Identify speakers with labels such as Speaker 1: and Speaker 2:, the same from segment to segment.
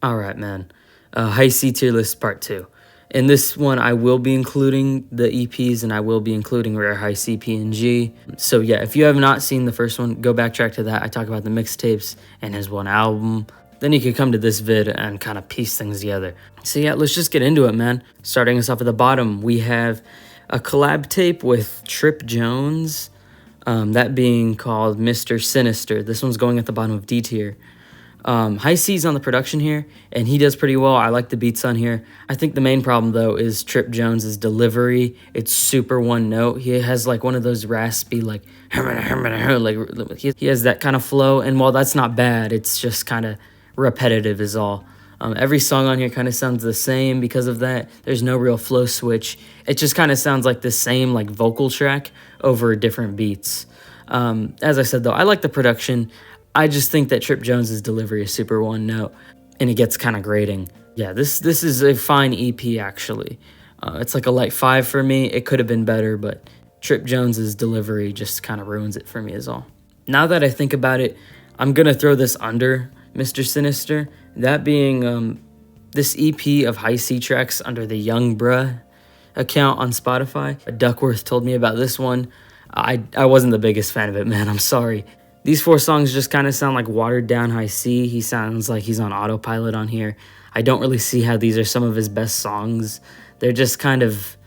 Speaker 1: All right, man. High C tier list part 2. In this one, I will be including the EPs and I will be including rarehi-cpng. So yeah, if you have not seen the first one, go backtrack to that. I talk about the mixtapes and his one album. Then you could come to this vid and kind of piece things together. So yeah, let's just get into it, man. Starting us off at the bottom, we have a collab tape with Trip Jones, that being called Mr. Sinister. This one's going at the bottom of D tier. High C's on the production here, and he does pretty well. I like the beats on here. I think the main problem, though, is Trip Jones's delivery. It's super one note. He has, like, one of those raspy, like, like he has that kind of flow, and while that's not bad, it's just kind of repetitive is all. Every song on here kind of sounds the same because of that. There's no real flow switch. It just kind of sounds like the same, like, vocal track over different beats. As I said, though, I like the production. I just think that Trip Jones's delivery is super one note, and it gets kind of grating. Yeah, this is a fine EP, actually. It's like a light 5 for me. It could have been better, but Trip Jones's delivery just kind of ruins it for me is all. Now that I think about it, I'm going to throw this under Mr. Sinister. That being this EP of High C tracks under the Young Bruh account on Spotify. Duckworth told me about this one. I wasn't the biggest fan of it, man. I'm sorry. These 4 songs just kind of sound like watered down High C. He sounds like he's on autopilot on here. I don't really see how these are some of his best songs. They're just kind of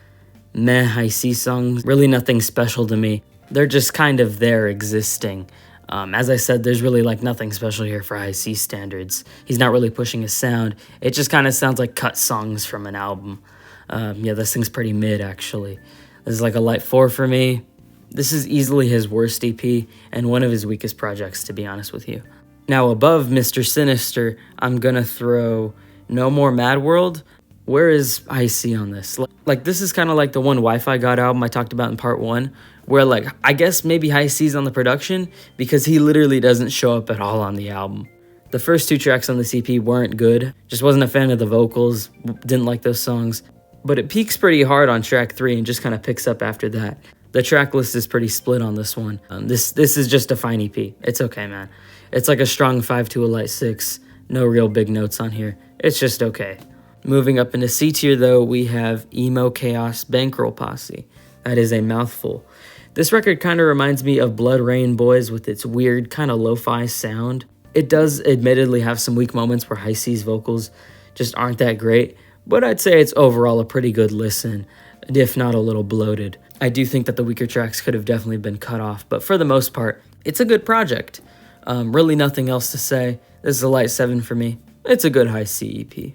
Speaker 1: meh High C songs. Really nothing special to me. They're just kind of there existing. As I said, there's really like nothing special here for High C standards. He's not really pushing his sound. It just kind of sounds like cut songs from an album. Yeah, this thing's pretty mid, actually. This is like a light 4 for me. This is easily his worst EP and one of his weakest projects, to be honest with you. Now, above Mr. Sinister, I'm gonna throw No More Mad World. Where is High C on this? Like, this is kind of like the one Wi-Fi God album I talked about in part 1, where, like, I guess maybe High C's on the production because he literally doesn't show up at all on the album. The first 2 tracks on this EP weren't good. Just wasn't a fan of the vocals, didn't like those songs. But it peaks pretty hard on track 3 and just kind of picks up after that. The track list is pretty split on this one. This is just a fine EP. It's okay, man. It's like a strong 5 to a light 6. No real big notes on here. It's just okay. Moving up into C tier, though, we have Emo Chaos Bankroll Posse. That is a mouthful. This record kind of reminds me of Blood Rain Boys with its weird kind of lo-fi sound. It does admittedly have some weak moments where High C's vocals just aren't that great, but I'd say it's overall a pretty good listen, if not a little bloated. I do think that the weaker tracks could have definitely been cut off, but for the most part, it's a good project. Really nothing else to say. This is a light 7 for me. It's a good High C EP.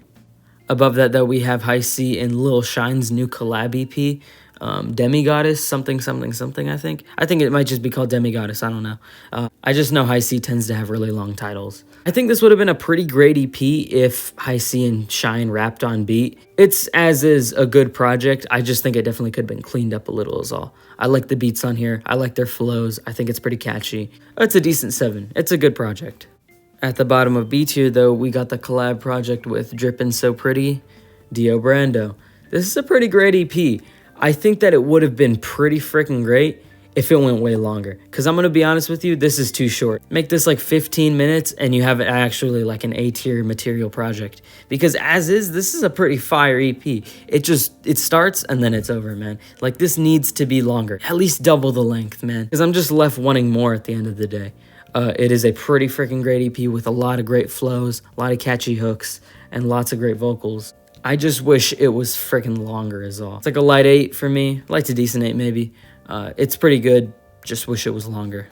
Speaker 1: Above that, though, we have High C in Lil Shine's new collab EP, Demigoddess, something, I think. I think it might just be called Demigoddess, I don't know. I just know High C tends to have really long titles. I think this would have been a pretty great EP if High C and Shine rapped on beat. It's, as is, a good project. I just think it definitely could have been cleaned up a little is all. I like the beats on here. I like their flows. I think it's pretty catchy. It's a decent 7. It's a good project. At the bottom of B tier, though, we got the collab project with Drippin' So Pretty, Dio Brando. This is a pretty great EP. I think that it would have been pretty freaking great if it went way longer. Because I'm going to be honest with you, this is too short. Make this like 15 minutes and you have it actually like an A-tier material project. Because as is, this is a pretty fire EP. It starts and then it's over, man. Like, this needs to be longer. At least double the length, man. Because I'm just left wanting more at the end of the day. It is a pretty freaking great EP with a lot of great flows, a lot of catchy hooks, and lots of great vocals. I just wish it was freaking longer is all. It's like a light 8 for me, light to decent 8 maybe. It's pretty good, just wish it was longer.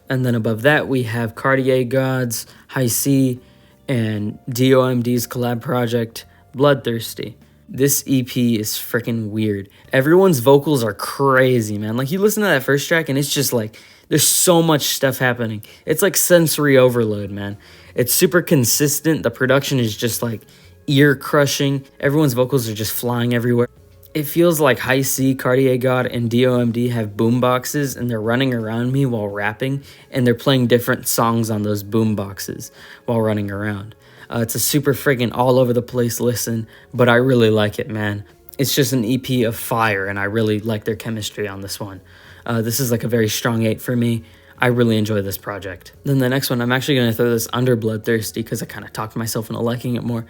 Speaker 1: And then above that, we have Cartier Gods, High C, and DOMD's collab project, Bloodthirsty. This EP is freaking weird. Everyone's vocals are crazy, man. Like, you listen to that first track and it's just like, there's so much stuff happening. It's like sensory overload, man. It's super consistent. The production is just like ear-crushing. Everyone's vocals are just flying everywhere. It feels like High C, Cartier God, and DOMD have boomboxes and they're running around me while rapping and they're playing different songs on those boomboxes while running around. It's a super friggin' all over the place listen, but I really like it, man. It's just an EP of fire and I really like their chemistry on this one. This is like a very strong 8 for me. I really enjoy this project. Then the next one, I'm actually going to throw this under Bloodthirsty because I kind of talked myself into liking it more.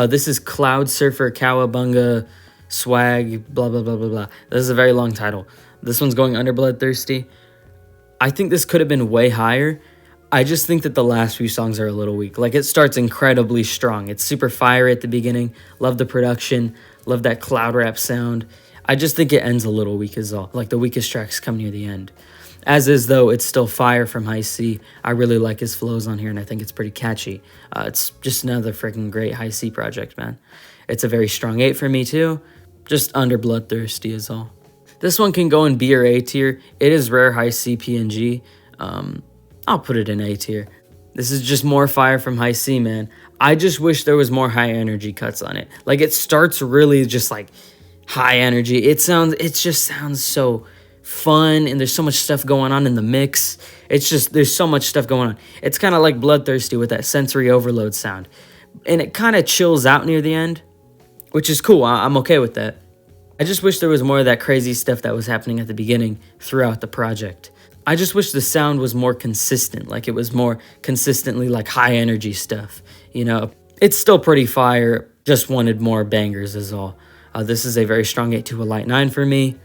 Speaker 1: This is Cloud Surfer Cowabunga Swag, blah, blah, blah, blah, blah. This is a very long title. This one's going under Bloodthirsty. I think this could have been way higher. I just think that the last few songs are a little weak. Like, it starts incredibly strong. It's super fiery at the beginning. Love the production. Love that cloud rap sound. I just think it ends a little weak as all. Like, the weakest tracks come near the end. As is, though, it's still fire from High C. I really like his flows on here, and I think it's pretty catchy. It's just another freaking great High C project, man. It's a very strong 8 for me, too. Just under Bloodthirsty is all. This one can go in B or A tier. It is rarehi-cpng. I'll put it in A tier. This is just more fire from High C, man. I just wish there was more high energy cuts on it. Like, it starts really just like high energy. It just sounds so fun, and there's so much stuff going on in the mix. There's so much stuff going on. It's kind of like Bloodthirsty with that sensory overload sound. And it kind of chills out near the end, which is cool. I'm okay with that. I just wish there was more of that crazy stuff that was happening at the beginning throughout the project. I just wish the sound was more consistent, like it was more consistently like high energy stuff, you know. It's still pretty fire, just wanted more bangers is all. This is a very strong 8 to a light 9 for me.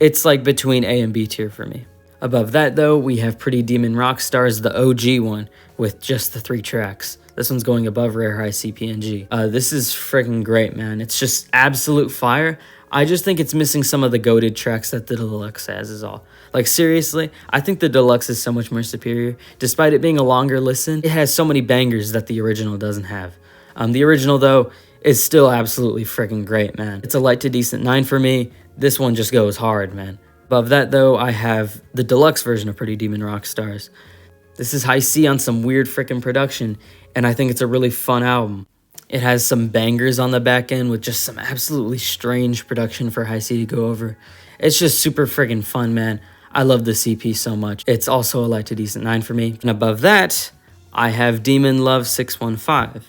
Speaker 1: It's like between A and B tier for me. Above that though, we have Pretty Demon Rockstars, the OG one, with just the 3 tracks. This one's going above rarehi-cpng. This is freaking great, man. It's just absolute fire. I just think it's missing some of the goated tracks that the deluxe has is all. Like, seriously, I think the deluxe is so much more superior. Despite it being a longer listen, it has so many bangers that the original doesn't have. The original, though, is still absolutely freaking great, man. It's a light to decent 9 for me. This one just goes hard, man. Above that, though, I have the deluxe version of Pretty Demon Rockstars. This is High C on some weird freaking production, and I think it's a really fun album. It has some bangers on the back end with just some absolutely strange production for High C to go over. It's just super friggin' fun, man. I love this EP so much. It's also a light to decent 9 for me. And above that, I have Demon Love 615.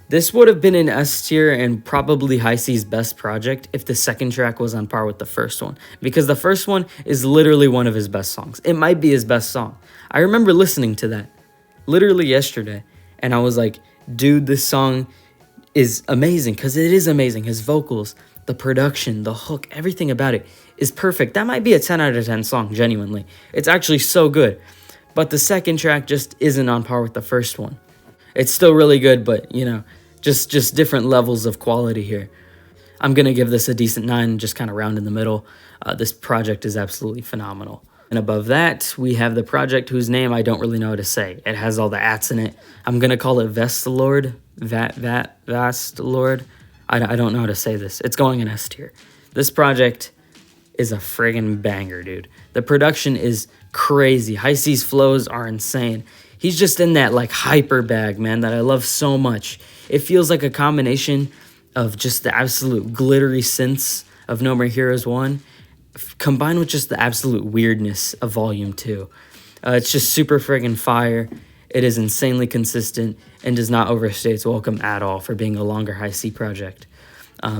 Speaker 1: This would have been an S tier and probably High C's best project if the second track was on par with the first one. Because the first one is literally one of his best songs. It might be his best song. I remember listening to that literally yesterday, and I was like, dude, this song is amazing, because it is amazing. His vocals, the production, the hook, everything about it is perfect. That might be a 10 out of 10 song, genuinely. It's actually so good. But the second track just isn't on par with the first one. It's still really good, but, you know, just different levels of quality here. I'm going to give this a decent 9, just kind of round in the middle. This project is absolutely phenomenal. And above that, we have the project whose name I don't really know how to say. It has all the ats in it. I'm going to call it Vestalord. Vastalord. I don't know how to say this. It's going in S tier. This project is a friggin' banger, dude. The production is crazy. High C's flows are insane. He's just in that, like, hyper bag, man, that I love so much. It feels like a combination of just the absolute glittery synths of No More Heroes 1 combined with just the absolute weirdness of Volume 2. It's just super friggin' fire. It is insanely consistent and does not overstay its welcome at all for being a longer High C project.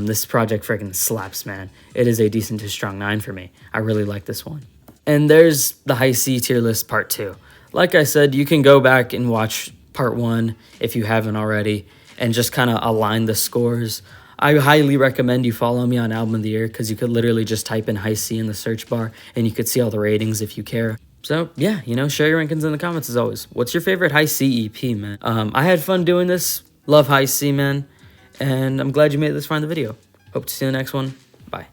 Speaker 1: This project friggin' slaps, man. It is a decent to strong 9 for me. I really like this one. And there's the High C tier list part 2. Like I said, you can go back and watch part 1 if you haven't already and just kind of align the scores. I highly recommend you follow me on Album of the Year because you could literally just type in High C in the search bar and you could see all the ratings if you care. So, yeah, you know, share your rankings in the comments as always. What's your favorite High C EP, man? I had fun doing this. Love High C, man. And I'm glad you made it this far in the video. Hope to see you in the next one. Bye.